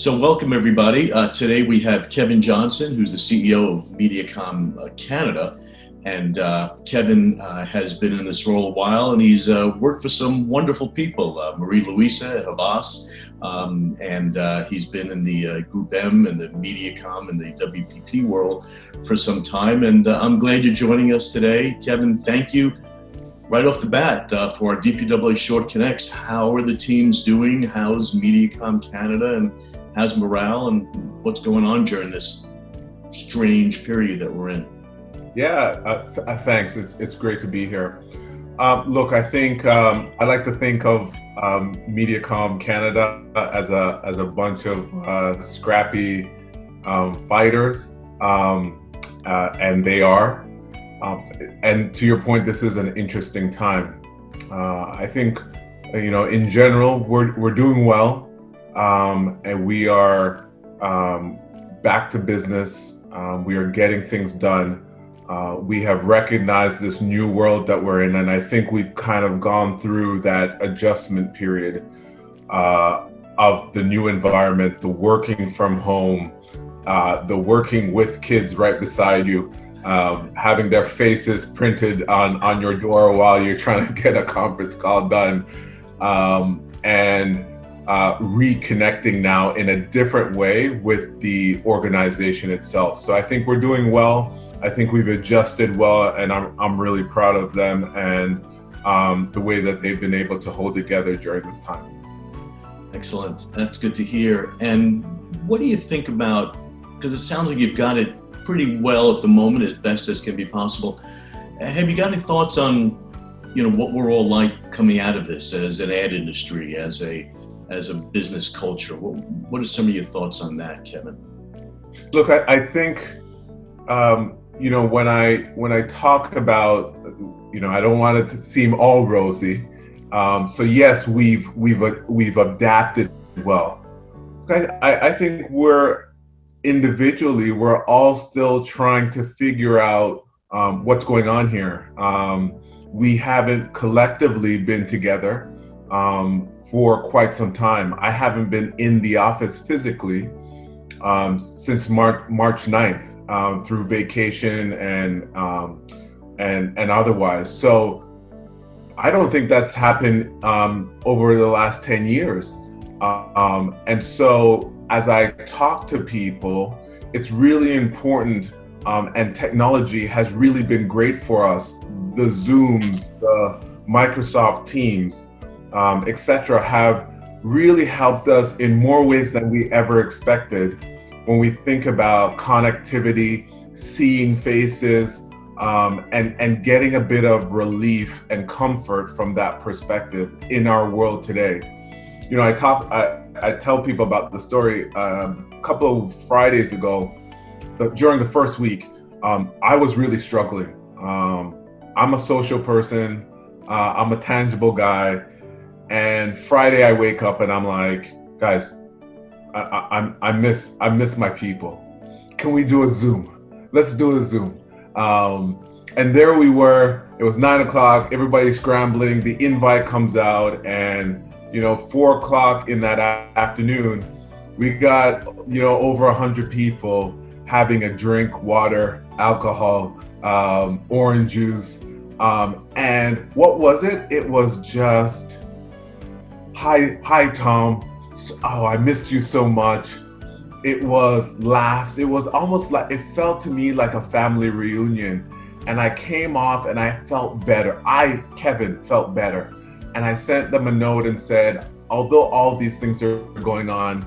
So welcome everybody. Today we have Kevin Johnson, who's the CEO of Mediacom Canada. And Kevin has been in this role a while, and he's worked for some wonderful people, Marie-Louisa at Havas, and he's been in the Group M and the Mediacom and the WPP world for some time. And I'm glad you're joining us today. Kevin, thank you. Right off the bat, for our DPW Short Connects, how are the teams doing? How's Mediacom Canada, and how's morale, and what's going on during this strange period that we're in? Yeah, thanks. It's great to be here. Look, I think I like to think of Mediacom Canada as a bunch of scrappy fighters, and they are. And to your point, this is an interesting time. I think, in general, we're doing well, and we are back to business. We are getting things done. We have recognized this new world that we're in, and I think we've kind of gone through that adjustment period of the new environment, the working from home, the working with kids right beside you, having their faces printed on your door while you're trying to get a conference call done, and reconnecting now in a different way with the organization itself. So I think we're doing well. I think we've adjusted well, and I'm really proud of them and the way that they've been able to hold together during this time. Excellent. That's good to hear. And what do you think about, because it sounds like you've got it pretty well at the moment, as best as can be possible. Have you got any thoughts on, what we're all like coming out of this as an ad industry, as a business culture? What are some of your thoughts on that, Kevin? Look, I think, when I talk about, I don't want it to seem all rosy. So yes, we've adapted well. I think we're all still trying to figure out what's going on here. We haven't collectively been together for quite some time. I haven't been in the office physically since March 9th, through vacation and otherwise. So I don't think that's happened over the last 10 years. And so as I talk to people, it's really important, and technology has really been great for us. The Zooms, the Microsoft Teams, etc., have really helped us in more ways than we ever expected when we think about connectivity, seeing faces, and getting a bit of relief and comfort from that perspective in our world today. I tell people about the story a couple of Fridays ago. During the first week, I was really struggling. I'm a social person. I'm a tangible guy. And Friday I wake up and I'm like, guys, I miss my people. Can we do a Zoom? Let's do a Zoom. And there we were. It was 9 o'clock. Everybody's scrambling. The invite comes out, and 4 o'clock in that afternoon, we got over 100 people having a drink, water, alcohol, orange juice, and what was it? It was just, hi Tom. Oh, I missed you so much. It was laughs. It was almost like, it felt to me like a family reunion. And I came off and I felt better. Kevin, felt better. And I sent them a note and said, although all these things are going on,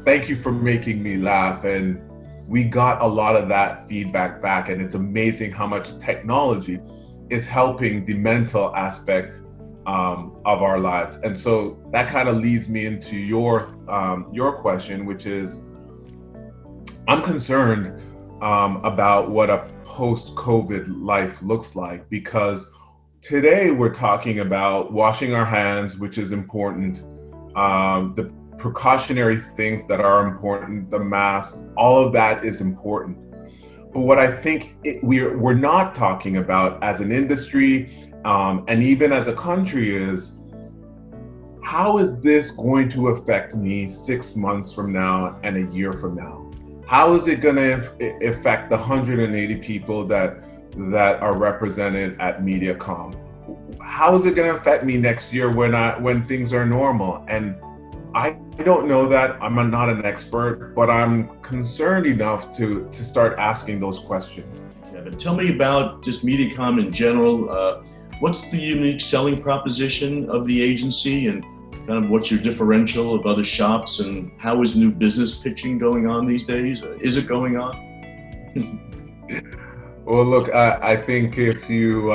thank you for making me laugh. And we got a lot of that feedback back. And it's amazing how much technology is helping the mental aspect of our lives. And so that kind of leads me into your question, which is, I'm concerned about what a post-COVID life looks like, because today we're talking about washing our hands, which is important, the precautionary things that are important, the mask, all of that is important. But what I think we're not talking about as an industry, and even as a country, is how is this going to affect me 6 months from now and a year from now? How is it going to affect the 180 people that are represented at Mediacom? How is it going to affect me next year when things are normal? And I don't know that. I'm not an expert, but I'm concerned enough to start asking those questions. Kevin, tell me about just Mediacom in general. What's the unique selling proposition of the agency, and kind of what's your differential of other shops, and how is new business pitching going on these days? Is it going on? Well, look, I think if you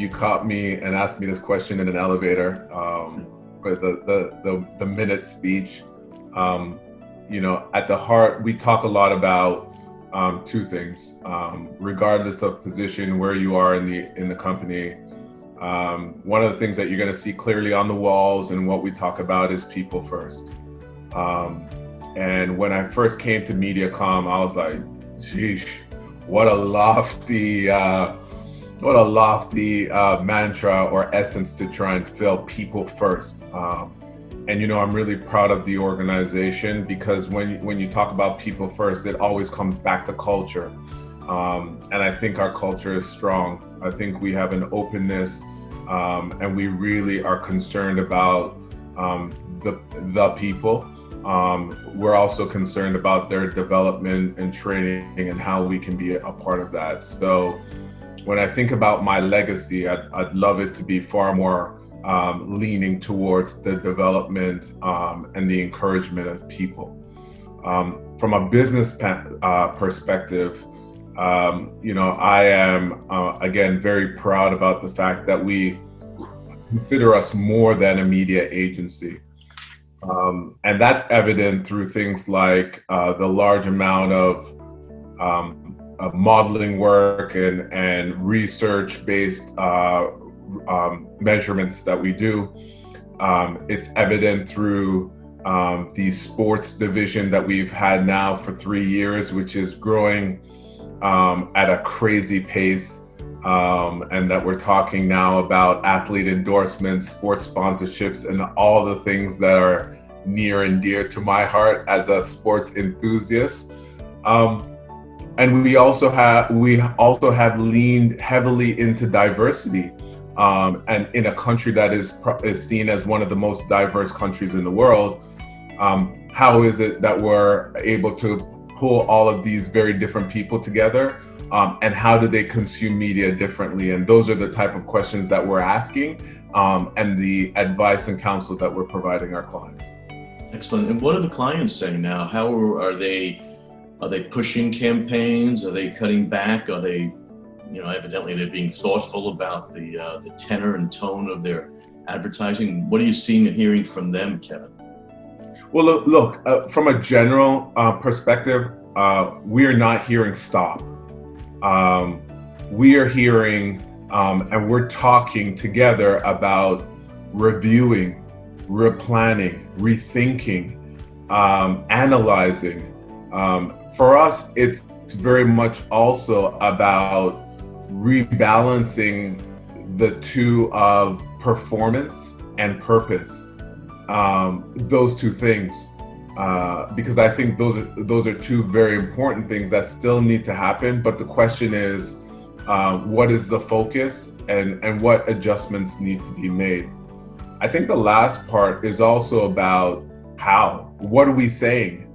caught me and asked me this question in an elevator, for the minute speech, at the heart, we talk a lot about two things. Regardless of position, where you are in the company, one of the things that you're going to see clearly on the walls and what we talk about is people first. And when I first came to Mediacom, I was like, geez, what a lofty mantra or essence to try and fill people first. And I'm really proud of the organization, because when you talk about people first, it always comes back to culture. And I think our culture is strong. I think we have an openness, and we really are concerned about the people. We're also concerned about their development and training and how we can be a part of that. So when I think about my legacy, I'd love it to be far more leaning towards the development and the encouragement of people. From a business perspective, I am, again, very proud about the fact that we consider us more than a media agency. And that's evident through things like the large amount of modeling work and research-based measurements that we do. It's evident through the sports division that we've had now for 3 years, which is growing at a crazy pace. And that we're talking now about athlete endorsements, sports sponsorships, and all the things that are near and dear to my heart as a sports enthusiast. And we also have leaned heavily into diversity. And in a country that is seen as one of the most diverse countries in the world, how is it that we're able to pull all of these very different people together? And how do they consume media differently? And those are the type of questions that we're asking, and the advice and counsel that we're providing our clients. Excellent. And what are the clients saying now? How are they pushing campaigns? Are they cutting back? Are they, evidently they're being thoughtful about the tenor and tone of their advertising? What are you seeing and hearing from them, Kevin? Well, look, from a general perspective, we are not hearing stop. We are hearing and we're talking together about reviewing, replanning, rethinking, analyzing. For us, it's very much also about rebalancing the two of performance and purpose. Those two things, because I think those are two very important things that still need to happen. But the question is, what is the focus, and what adjustments need to be made? I think the last part is also about what are we saying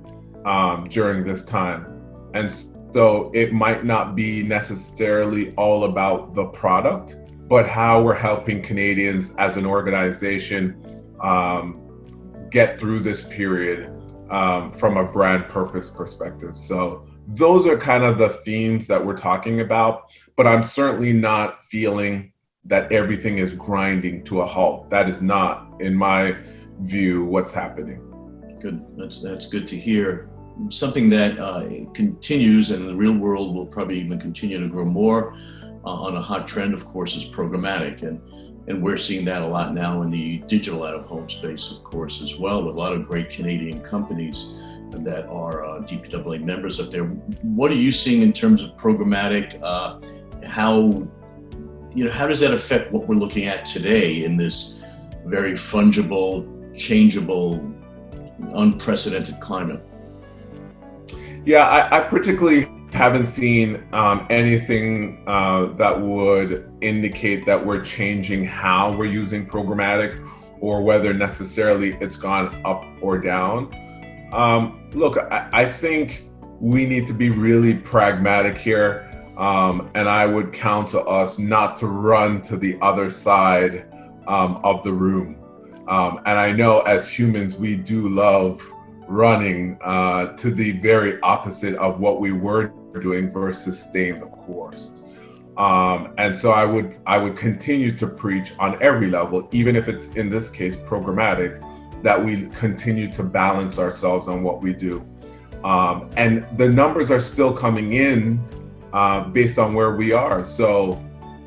during this time? And so it might not be necessarily all about the product, but how we're helping Canadians as an organization get through this period from a brand purpose perspective. So those are kind of the themes that we're talking about, but I'm certainly not feeling that everything is grinding to a halt. That is not, in my view, what's happening. Good. That's good to hear. Something that continues, and in the real world will probably even continue to grow more on a hot trend, of course, is programmatic. And we're seeing that a lot now in the digital out-of-home space, of course, as well, with a lot of great Canadian companies that are DPAA members up there. What are you seeing in terms of programmatic? How does that affect what we're looking at today in this very fungible, changeable, unprecedented climate. Yeah, I particularly haven't seen anything that would indicate that we're changing how we're using programmatic, or whether necessarily it's gone up or down. Look, I think we need to be really pragmatic here, and I would counsel us not to run to the other side of the room. And I know as humans, we do love running to the very opposite of what we were doing versus staying the course. And so I would continue to preach on every level, even if it's in this case programmatic, that we continue to balance ourselves on what we do. And the numbers are still coming in based on where we are. So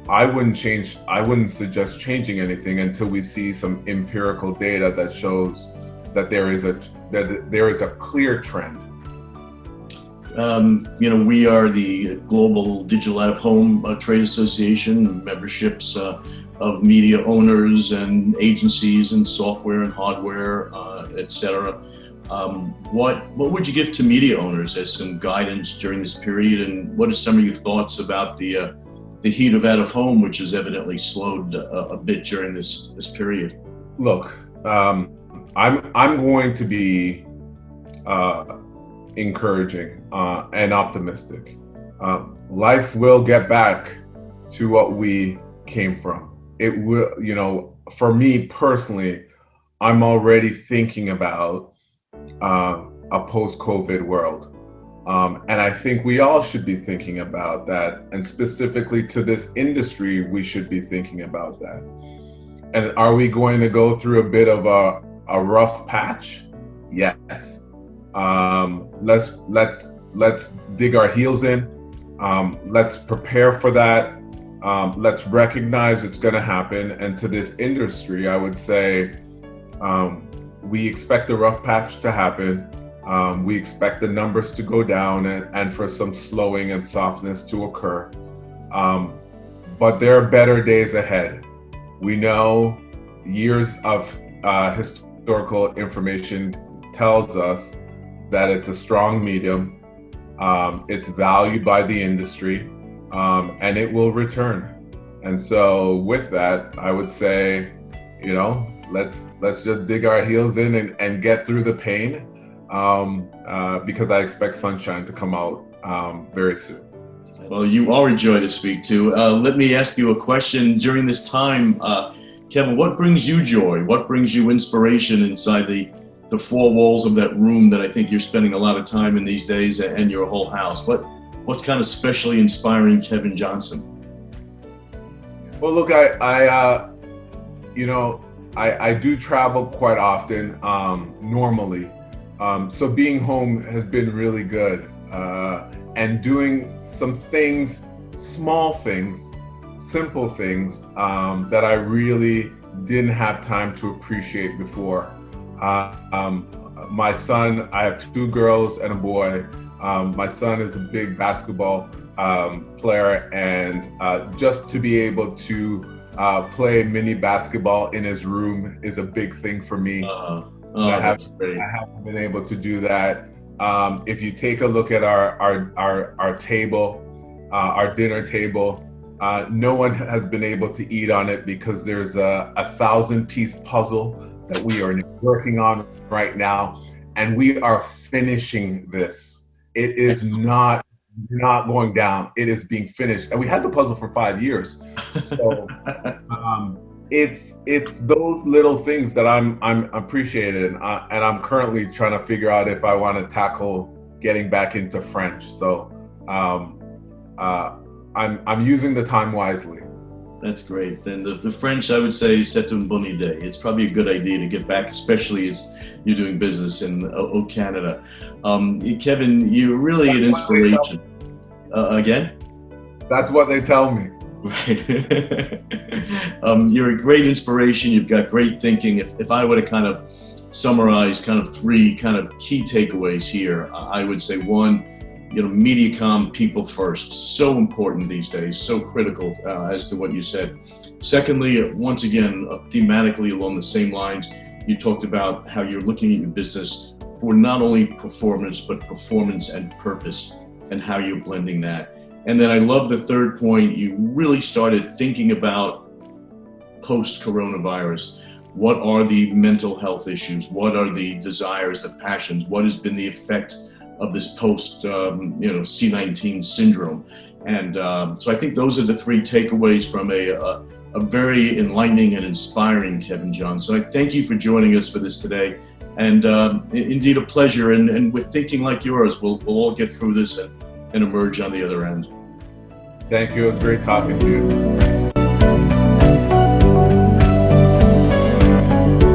I wouldn't suggest changing anything until we see some empirical data that shows that there is a clear trend. We are the Global Digital Out of Home Trade Association, memberships of media owners and agencies and software and hardware, etc. What would you give to media owners as some guidance during this period, and what are some of your thoughts about the heat of out of home, which has evidently slowed a bit during this period? Look, I'm going to be encouraging and optimistic. Life will get back to what we came from. It will, for me personally, I'm already thinking about a post-COVID world. And I think we all should be thinking about that. And specifically to this industry, we should be thinking about that. And are we going to go through a bit of a rough patch? Yes. Let's dig our heels in. Let's prepare for that. Let's recognize it's going to happen. And to this industry, I would say we expect a rough patch to happen. We expect the numbers to go down and for some slowing and softness to occur. But there are better days ahead. We know years of historical information tells us that it's a strong medium. It's valued by the industry, and it will return. And so with that, I would say, let's just dig our heels in and get through the pain, because I expect sunshine to come out very soon. Well, you are a joy to speak to. Let me ask you a question. During this time, Kevin, what brings you joy? What brings you inspiration inside the four walls of that room that I think you're spending a lot of time in these days, and your whole house? What's kind of specially inspiring Kevin Johnson? Well, look, I do travel quite often, normally. So being home has been really good, and doing some things, small things, simple things that I really didn't have time to appreciate before. My son, I have two girls and a boy. My son is a big basketball player, and just to be able to play mini basketball in his room is a big thing for me. I haven't been able to do that. If you take a look at our table, our dinner table, no one has been able to eat on it because there's a 1,000-piece puzzle that we are working on right now, and we are finishing this. It is not going down. It is being finished, and we had the puzzle for 5 years. So it's those little things that I'm appreciated, and I'm currently trying to figure out if I want to tackle getting back into French. So I'm using the time wisely. That's great. And the French, I would say, c'est une bonne idée. It's probably a good idea to get back, especially as you're doing business in Canada. Kevin, you're really an inspiration. Again? That's what they tell me. Right. You're a great inspiration. You've got great thinking. If I were to kind of summarize kind of three kind of key takeaways here, I would say one, Mediacom, people first, so important these days, so critical as to what you said. Secondly, once again, thematically along the same lines, you talked about how you're looking at your business for not only performance, but performance and purpose, and how you're blending that. And then I love the third point, you really started thinking about post-coronavirus. What are the mental health issues? What are the desires, the passions? What has been the effect of this post, C-19 syndrome? And so I think those are the three takeaways from a very enlightening and inspiring Kevin Johnson. I thank you for joining us for this today. And indeed a pleasure. And with thinking like yours, we'll all get through this and emerge on the other end. Thank you. It was great talking to you.